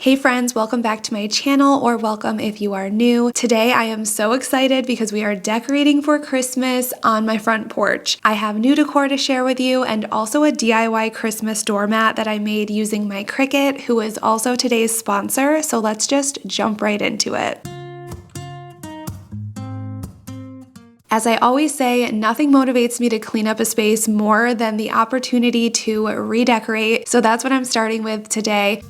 Hey friends, welcome back to my channel, or welcome if you are new. Today I am so excited because we are decorating for Christmas on my front porch. I have new decor to share with you and also a DIY Christmas doormat that I made using my Cricut, who is also today's sponsor, so let's just jump right into it. As I always say, nothing motivates me to clean up a space more than the opportunity to redecorate, so that's what I'm starting with today.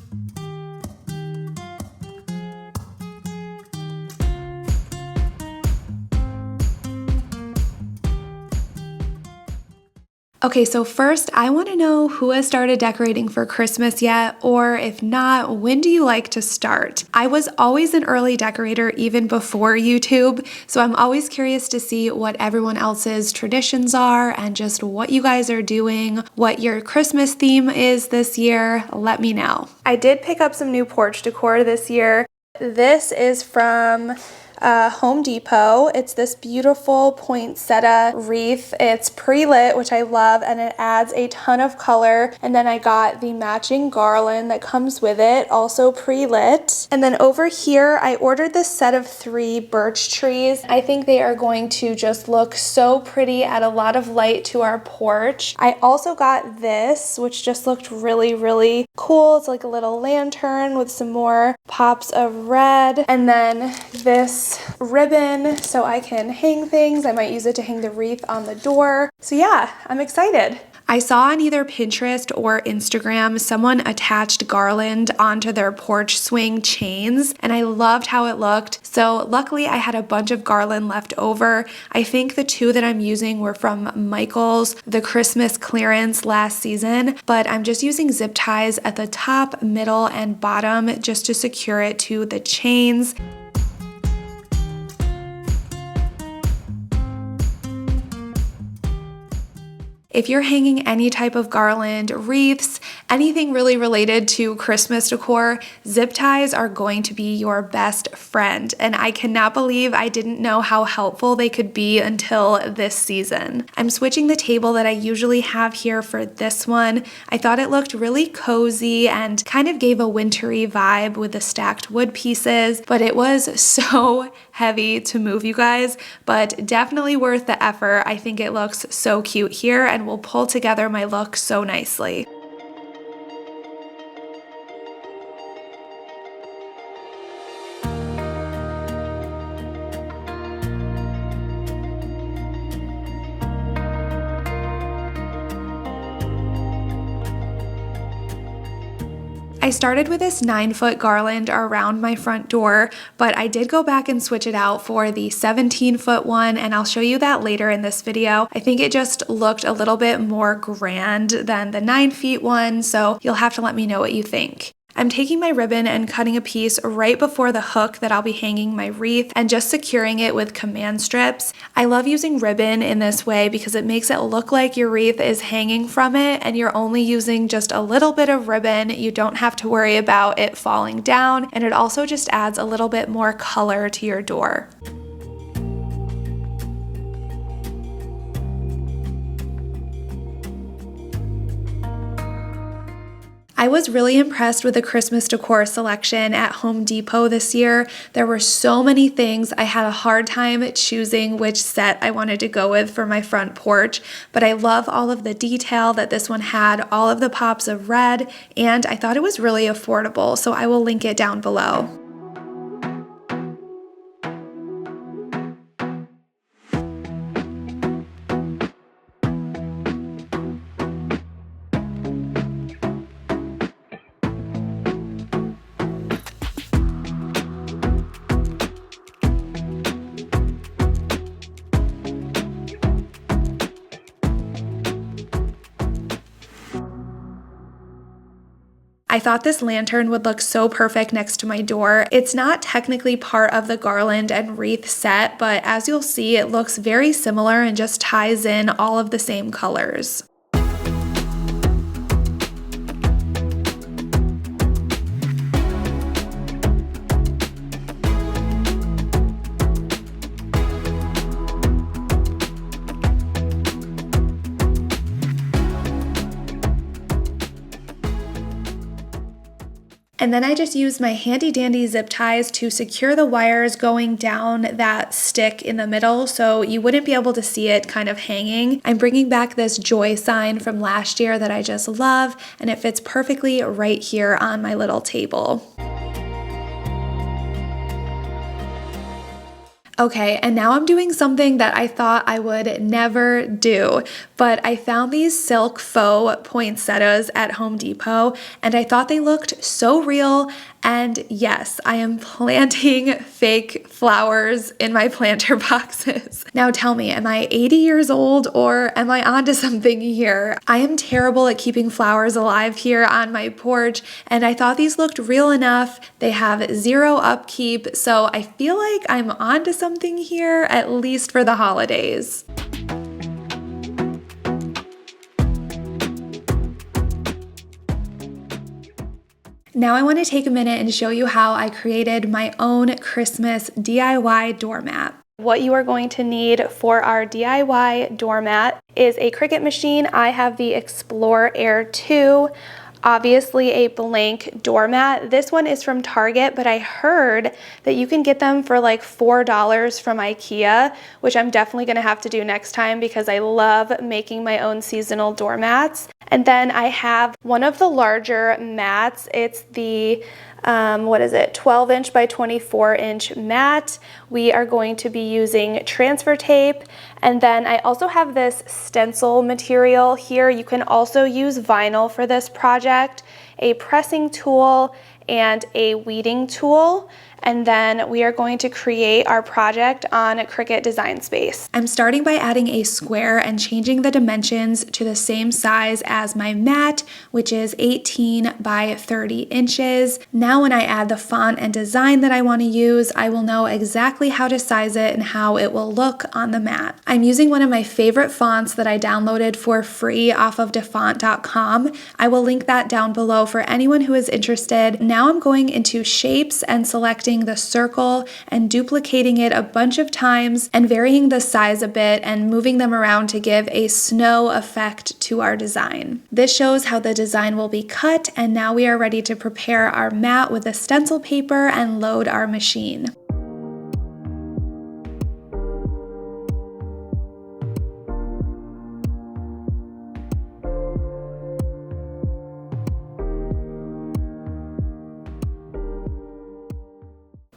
Okay, so first I want to know who has started decorating for Christmas yet, or if not, when do you like to start? I was always an early decorator even before YouTube, so I'm always curious to see what everyone else's traditions are and just what you guys are doing, what your Christmas theme is this year. Let me know. I did pick up some new porch decor this year. This is from Home Depot. It's this beautiful poinsettia wreath. It's pre-lit, which I love, and it adds a ton of color. And then I got the matching garland that comes with it, also pre-lit. And then over here, I ordered this set of 3 birch trees. I think they are going to just look so pretty, add a lot of light to our porch. I also got this, which just looked really, really cool. It's like a little lantern with some more pops of red. And then this ribbon so I can hang things. I might use it to hang the wreath on the door. So yeah, I'm excited. I saw on either Pinterest or Instagram someone attached garland onto their porch swing chains, and I loved how it looked. So luckily I had a bunch of garland left over. I think the 2 that I'm using were from Michael's, the Christmas clearance last season, but I'm just using zip ties at the top, middle, and bottom just to secure it to the chains. If you're hanging any type of garland, wreaths, anything really related to Christmas decor, zip ties are going to be your best friend. And I cannot believe I didn't know how helpful they could be until this season. I'm switching the table that I usually have here for this one. I thought it looked really cozy and kind of gave a wintry vibe with the stacked wood pieces, but it was so heavy to move, you guys, but definitely worth the effort. I think it looks so cute here and will pull together my look so nicely. I started with this 9-foot garland around my front door, but I did go back and switch it out for the 17-foot one, and I'll show you that later in this video. I think it just looked a little bit more grand than the 9 feet one, so you'll have to let me know what you think. I'm taking my ribbon and cutting a piece right before the hook that I'll be hanging my wreath and just securing it with command strips. I love using ribbon in this way because it makes it look like your wreath is hanging from it and you're only using just a little bit of ribbon. You don't have to worry about it falling down, and it also just adds a little bit more color to your door. I was really impressed with the Christmas decor selection at Home Depot this year. There were so many things. I had a hard time choosing which set I wanted to go with for my front porch, but I love all of the detail that this one had, all of the pops of red, and I thought it was really affordable, so I will link it down below. I thought this lantern would look so perfect next to my door. It's not technically part of the garland and wreath set, but as you'll see, it looks very similar and just ties in all of the same colors. And then I just used my handy dandy zip ties to secure the wires going down that stick in the middle so you wouldn't be able to see it kind of hanging. I'm bringing back this joy sign from last year that I just love, and it fits perfectly right here on my little table. Okay, and now I'm doing something that I thought I would never do, but I found these silk faux poinsettias at Home Depot, and I thought they looked so real. And yes, I am planting fake flowers in my planter boxes. Now tell me, am I 80 years old or am I onto something here? I am terrible at keeping flowers alive here on my porch, and I thought these looked real enough. They have zero upkeep, so I feel like I'm onto something here, at least for the holidays. Now I want to take a minute and show you how I created my own Christmas DIY doormat. What you are going to need for our DIY doormat is a Cricut machine. I have the Explore Air 2. Obviously a blank doormat. This one is from Target, but I heard that you can get them for like $4 from IKEA, which I'm definitely gonna have to do next time because I love making my own seasonal doormats. And then I have one of the larger mats. It's the 12-inch by 24-inch mat. We are going to be using transfer tape. And then I also have this stencil material here. You can also use vinyl for this project, a pressing tool, and a weeding tool. And then we are going to create our project on Cricut Design Space. I'm starting by adding a square and changing the dimensions to the same size as my mat, which is 18 by 30 inches. Now when I add the font and design that I want to use, I will know exactly how to size it and how it will look on the mat. I'm using one of my favorite fonts that I downloaded for free off of defont.com. I will link that down below for anyone who is interested. Now I'm going into shapes and selecting the circle and duplicating it a bunch of times and varying the size a bit and moving them around to give a snow effect to our design. This shows how the design will be cut, and now we are ready to prepare our mat with the stencil paper and load our machine.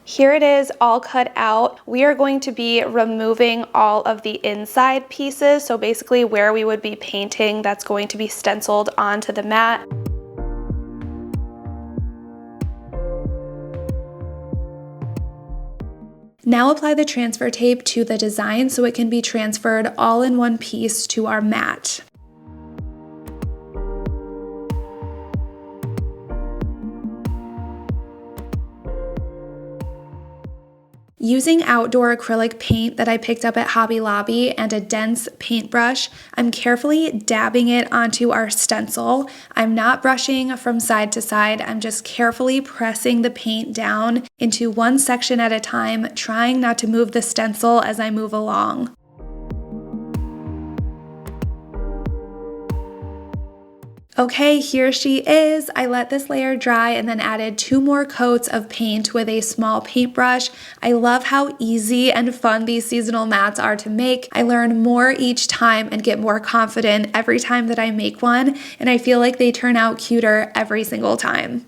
Here it is all cut out. We are going to be removing all of the inside pieces. So basically where we would be painting, that's going to be stenciled onto the mat. Now apply the transfer tape to the design so it can be transferred all in one piece to our mat. Using outdoor acrylic paint that I picked up at Hobby Lobby and a dense paintbrush, I'm carefully dabbing it onto our stencil. I'm not brushing from side to side, I'm just carefully pressing the paint down into one section at a time, trying not to move the stencil as I move along. Okay, here she is. I let this layer dry and then added 2 more coats of paint with a small paintbrush. I love how easy and fun these seasonal mats are to make. I learn more each time and get more confident every time that I make one, and I feel like they turn out cuter every single time.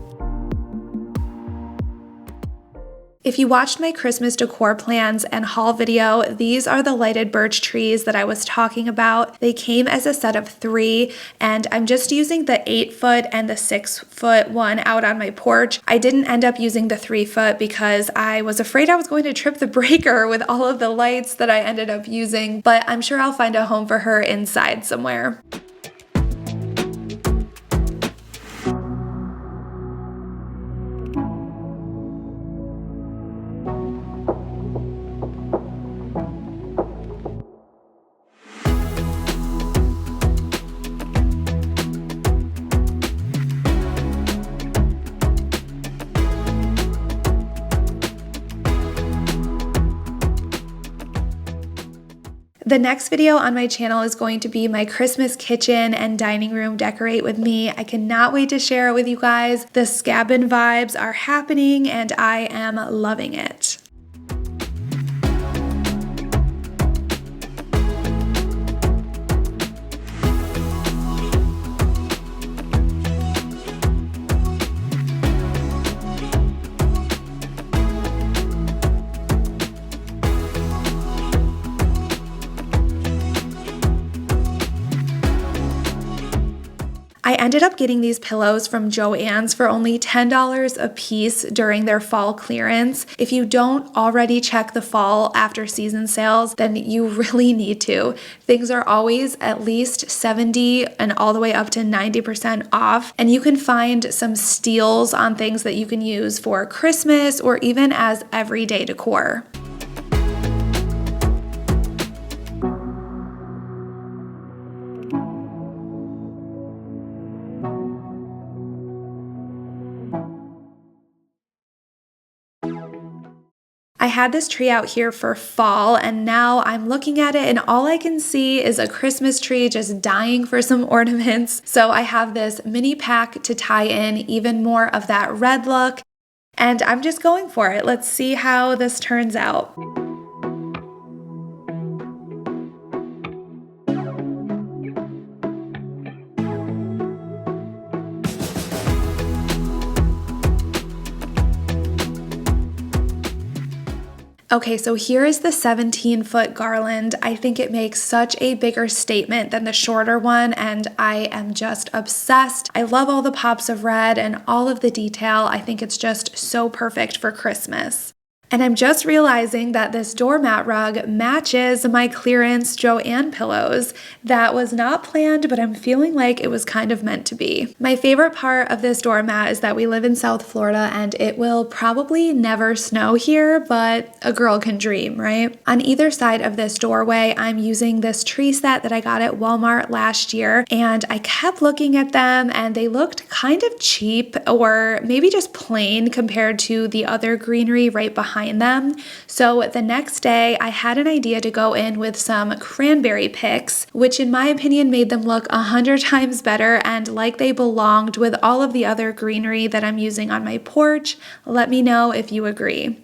If you watched my Christmas decor plans and haul video, these are the lighted birch trees that I was talking about. They came as a set of 3, and I'm just using the 8-foot and the 6-foot one out on my porch. I didn't end up using the 3-foot because I was afraid I was going to trip the breaker with all of the lights that I ended up using, but I'm sure I'll find a home for her inside somewhere. The next video on my channel is going to be my Christmas kitchen and dining room decorate with me. I cannot wait to share it with you guys. The Scabbin vibes are happening and I am loving it. I ended up getting these pillows from Joann's for only $10 a piece during their fall clearance. If you don't already check the fall after season sales, then you really need to. Things are always at least 70 and all the way up to 90% off. And you can find some steals on things that you can use for Christmas or even as everyday decor. I had this tree out here for fall and now I'm looking at it and all I can see is a Christmas tree just dying for some ornaments. So I have this mini pack to tie in even more of that red look and I'm just going for it. Let's see how this turns out. Okay, so here is the 17-foot garland. I think it makes such a bigger statement than the shorter one, and I am just obsessed. I love all the pops of red and all of the detail. I think it's just so perfect for Christmas. And I'm just realizing that this doormat rug matches my clearance Joann pillows. That was not planned, but I'm feeling like it was kind of meant to be. My favorite part of this doormat is that we live in South Florida and it will probably never snow here, but a girl can dream, right? On either side of this doorway, I'm using this tree set that I got at Walmart last year, and I kept looking at them and they looked kind of cheap or maybe just plain compared to the other greenery right behind them. So the next day I had an idea to go in with some cranberry picks, which in my opinion made them look 100 times better and like they belonged with all of the other greenery that I'm using on my porch. Let me know if you agree.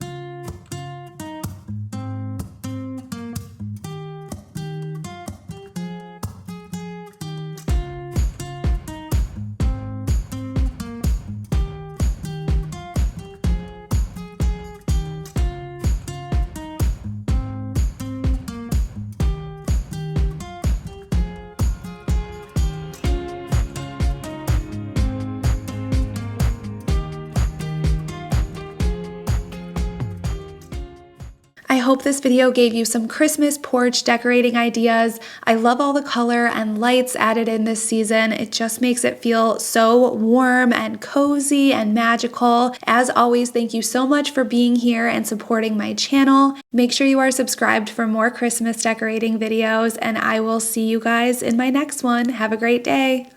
I hope this video gave you some Christmas porch decorating ideas. I love all the color and lights added in this season. It just makes it feel so warm and cozy and magical. As always, thank you so much for being here and supporting my channel. Make sure you are subscribed for more Christmas decorating videos, and I will see you guys in my next one. Have a great day.